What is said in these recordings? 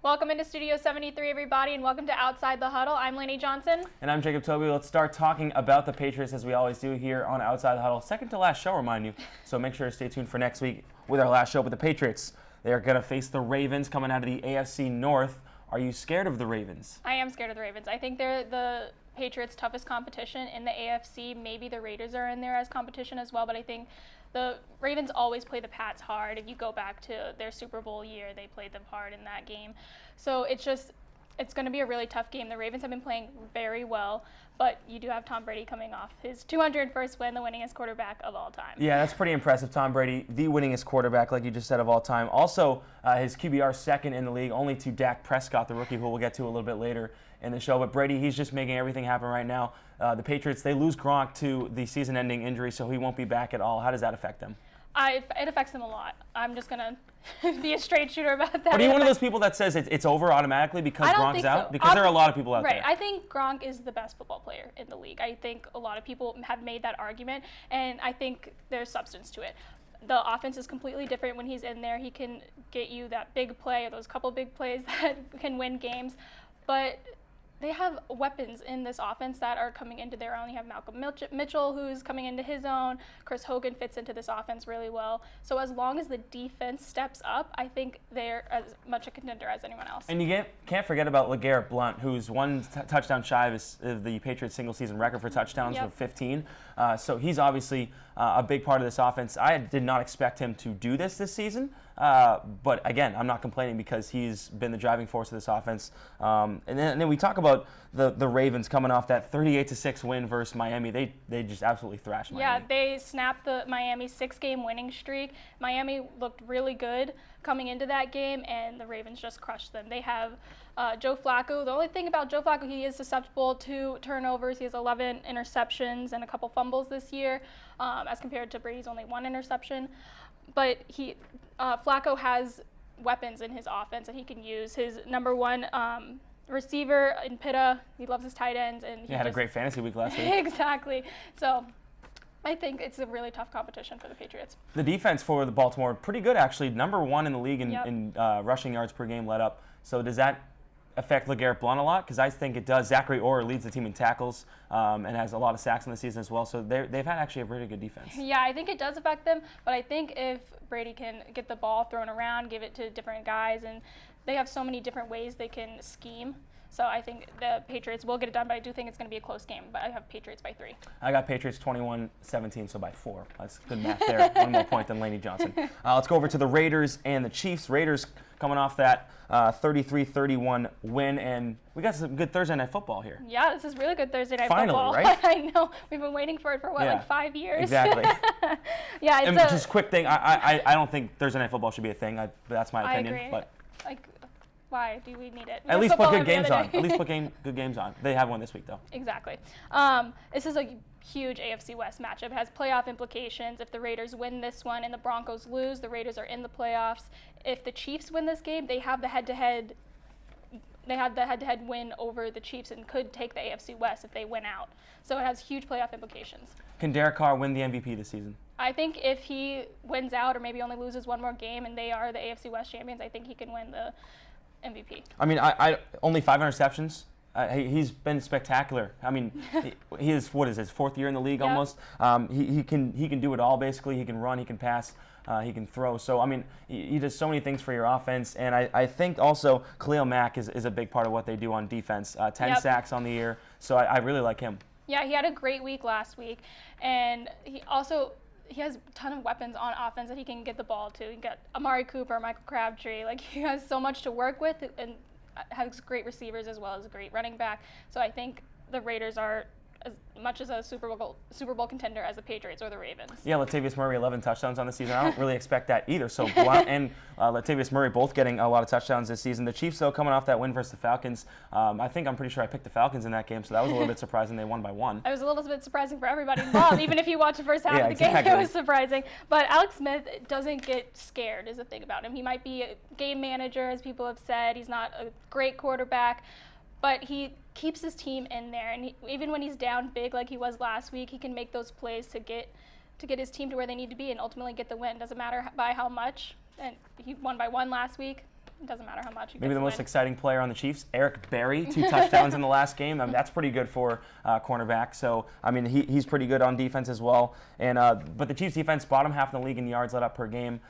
Welcome into Studio 73, everybody, and welcome to Outside the Huddle. I'm Laney Johnson. And I'm Jacob Tobey. Let's start talking about the Patriots as we always do here on Outside the Huddle. Second to last show, remind you. So make sure to stay tuned for next week with our last show with the Patriots. They are going to face the Ravens coming out of the AFC North. Are you scared of the Ravens? I am scared of the Ravens. I think they're the Patriots' toughest competition in the AFC. Maybe the Raiders are in there as competition as well, but I think the Ravens always play the Pats hard. If you go back to their Super Bowl year, they played them hard in that game. So it's going to be a really tough game. The Ravens have been playing very well, but you do have Tom Brady coming off his 201st win, the winningest quarterback of all time. Yeah, that's pretty impressive. Tom Brady, the winningest quarterback, like you just said, of all time. Also, his QBR second in the league, only to Dak Prescott, the rookie, who we'll get to a little bit later in the show. But Brady, he's just making everything happen right now. The Patriots, they lose Gronk to the season-ending injury, so he won't be back at all. How does that affect them? It affects them a lot. I'm just going to be a straight shooter about that. But are you one of those people that says it's over automatically because Gronk's out? So. Because there are a lot of people out there. Right. I think Gronk is the best football player in the league. I think a lot of people have made that argument, and I think there's substance to it. The offense is completely different when he's in there. He can get you that big play or those couple big plays that can win games. But they have weapons in this offense that are coming into their own. You have Malcolm Mitchell, who's coming into his own. Chris Hogan fits into this offense really well. So as long as the defense steps up, I think they're as much a contender as anyone else. And you can't forget about LeGarrette Blount, who's one touchdown shy of the Patriots single-season record for touchdowns with 15. So he's obviously a big part of this offense. I did not expect him to do this season. But again, I'm not complaining because he's been the driving force of this offense. And then we talk about the Ravens coming off that 38-6 win versus Miami. They just absolutely thrashed Miami. Yeah, they snapped the Miami 6-game winning streak. Miami looked really good coming into that game, and the Ravens just crushed them. They have Joe Flacco. The only thing about Joe Flacco, he is susceptible to turnovers. He has 11 interceptions and a couple fumbles this year, as compared to Brady's only 1 interception. But Flacco has weapons in his offense that he can use. His number one receiver in Pitta, he loves his tight ends. And he had a great fantasy week last week. Exactly. So I think it's a really tough competition for the Patriots. The defense for the Baltimore, pretty good actually. Number 1 in the league in rushing yards per game let up. So does that affect LeGarrette Blount a lot? Because I think it does. Zachary Orr leads the team in tackles and has a lot of sacks in the season as well. So they've had actually a really good defense. Yeah, I think it does affect them. But I think if Brady can get the ball thrown around, give it to different guys, and they have so many different ways they can scheme. So I think the Patriots will get it done, but I do think it's going to be a close game. But I have Patriots by 3. I got Patriots 21-17, so by 4. That's good math there. One more point than Laney Johnson. Let's go over to the Raiders and the Chiefs. Raiders coming off that 33-31 win, and we got some good Thursday Night Football here. Yeah, this is really good Thursday Night Football. Finally, right? I know. We've been waiting for it for, like 5 years? Exactly. Yeah, and just a quick thing, I don't think Thursday Night Football should be a thing. That's my opinion. I agree. But why do we need it? At least put good games on. At least put good games on. They have one this week, though. Exactly. This is a huge AFC West matchup. It has playoff implications. If the Raiders win this one and the Broncos lose, the Raiders are in the playoffs. If the Chiefs win this game, they have the head-to-head win over the Chiefs and could take the AFC West if they win out. So it has huge playoff implications. Can Derek Carr win the MVP this season? I think if he wins out or maybe only loses one more game and they are the AFC West champions, I think he can win the MVP. I mean, I only 5 interceptions. He's been spectacular. I mean, he is, what is his 4th year in the league almost. He can do it all basically. He can run, he can pass, he can throw. So I mean, he does so many things for your offense. And I think also Khalil Mack is a big part of what they do on defense. 10 sacks on the year. So I really like him. Yeah, he had a great week last week, and he has a ton of weapons on offense that he can get the ball to. He got Amari Cooper, Michael Crabtree. Like, he has so much to work with and has great receivers as well as a great running back. So I think the Raiders are as much as a Super Bowl contender as the Patriots or the Ravens. Yeah, Latavius Murray, 11 touchdowns on the season. I don't really expect that either. So Blount and Latavius Murray both getting a lot of touchdowns this season. The Chiefs, though, coming off that win versus the Falcons, I'm pretty sure I picked the Falcons in that game, so that was a little bit surprising. They won by 1. It was a little bit surprising for everybody involved. Even if you watch the first half of the game, it was surprising. But Alex Smith doesn't get scared is the thing about him. He might be a game manager, as people have said. He's not a great quarterback. But he keeps his team in there, and even when he's down big like he was last week, he can make those plays to get his team to where they need to be and ultimately get the win. Doesn't matter by how much. And he won by 1 last week. It doesn't matter how much. Maybe the most exciting player on the Chiefs, Eric Berry, 2 touchdowns in the last game. I mean, that's pretty good for cornerback. So, I mean, he's pretty good on defense as well. And but the Chiefs defense, bottom half in the league in yards let up per game.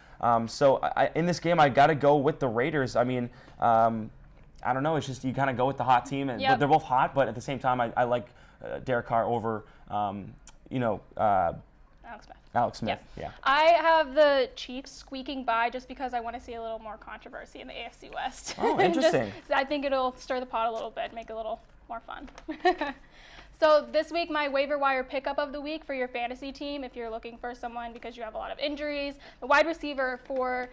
So in this game, I got to go with the Raiders. I mean, I don't know. It's just you kind of go with the hot team. But they're both hot, but at the same time, I like Derek Carr over, Alex Smith. Yeah. I have the Chiefs squeaking by just because I want to see a little more controversy in the AFC West. Oh, interesting. I think it'll stir the pot a little bit, make it a little more fun. So this week, my waiver wire pickup of the week for your fantasy team, if you're looking for someone because you have a lot of injuries, the wide receiver for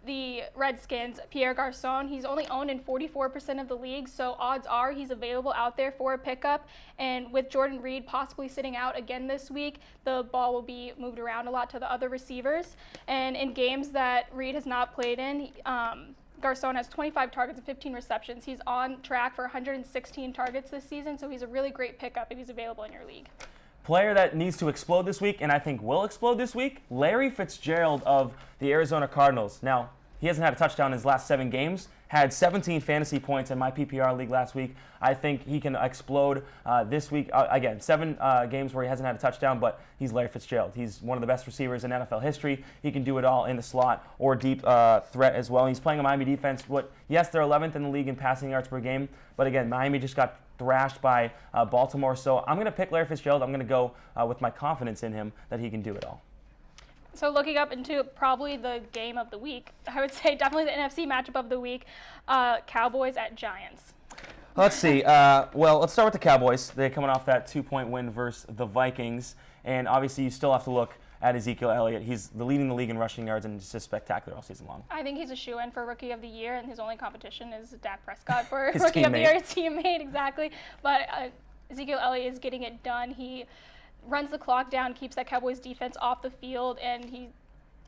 the Redskins, Pierre Garçon, he's only owned in 44% of the league, so odds are he's available out there for a pickup. And with Jordan Reed possibly sitting out again this week, the ball will be moved around a lot to the other receivers. And in games that Reed has not played in, Garçon has 25 targets and 15 receptions. He's on track for 116 targets this season, so he's a really great pickup if he's available in your league. Player that needs to explode this week, and I think will explode this week, Larry Fitzgerald of the Arizona Cardinals. Now, he hasn't had a touchdown in his last 7 games, had 17 fantasy points in my PPR league last week. I think he can explode this week. Again, 7 games where he hasn't had a touchdown, but he's Larry Fitzgerald. He's one of the best receivers in NFL history. He can do it all in the slot or deep threat as well. He's playing a Miami defense. Yes, they're 11th in the league in passing yards per game, but again, Miami just got thrashed by Baltimore. So I'm going to pick Larry Fitzgerald. I'm going to go with my confidence in him that he can do it all. So looking up into probably the game of the week, I would say definitely the NFC matchup of the week, Cowboys at Giants. Let's see. Well, let's start with the Cowboys. They're coming off that 2-point win versus the Vikings. And obviously you still have to look at Ezekiel Elliott. He's leading the league in rushing yards and just spectacular all season long. I think he's a shoo-in for Rookie of the Year, and his only competition is Dak Prescott for Rookie of the Year. His teammate, exactly. But Ezekiel Elliott is getting it done. He runs the clock down, keeps that Cowboys defense off the field, and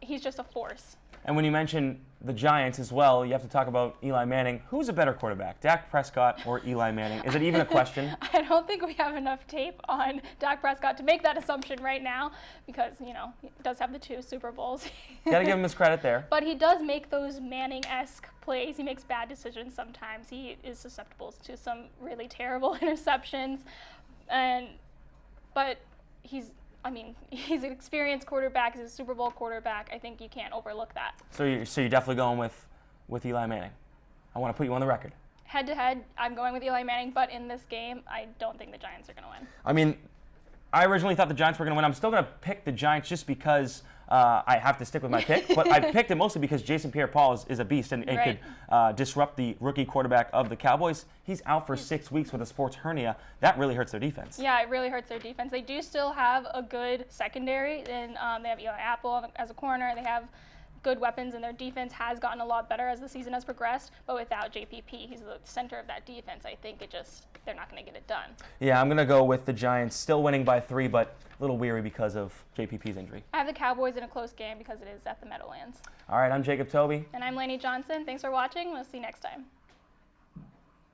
he's just a force. And when you mention the Giants as well, you have to talk about Eli Manning. Who's a better quarterback, Dak Prescott or Eli Manning? Is it even a question? I don't think we have enough tape on Dak Prescott to make that assumption right now because, he does have the 2 Super Bowls. Got to give him his credit there. But he does make those Manning-esque plays. He makes bad decisions sometimes. He is susceptible to some really terrible interceptions. But he's an experienced quarterback. He's a Super Bowl quarterback. I think you can't overlook that. So you're definitely going with Eli Manning. I want to put you on the record. Head-to-head, I'm going with Eli Manning, but in this game, I don't think the Giants are going to win. I mean, I originally thought the Giants were going to win. I'm still going to pick the Giants just because I have to stick with my pick. But I picked it mostly because Jason Pierre-Paul is a beast and could disrupt the rookie quarterback of the Cowboys. He's out for 6 weeks with a sports hernia. That really hurts their defense. Yeah, it really hurts their defense. They do still have a good secondary, and they have Eli Apple as a corner. They have good weapons, and their defense has gotten a lot better as the season has progressed. But without JPP, he's the center of that defense. I think they're not going to get it done. Yeah, I'm going to go with the Giants, still winning by 3, but a little weary because of JPP's injury. I have the Cowboys in a close game because it is at the Meadowlands. All right, I'm Jacob Tobey. And I'm Laney Johnson. Thanks for watching. We'll see you next time.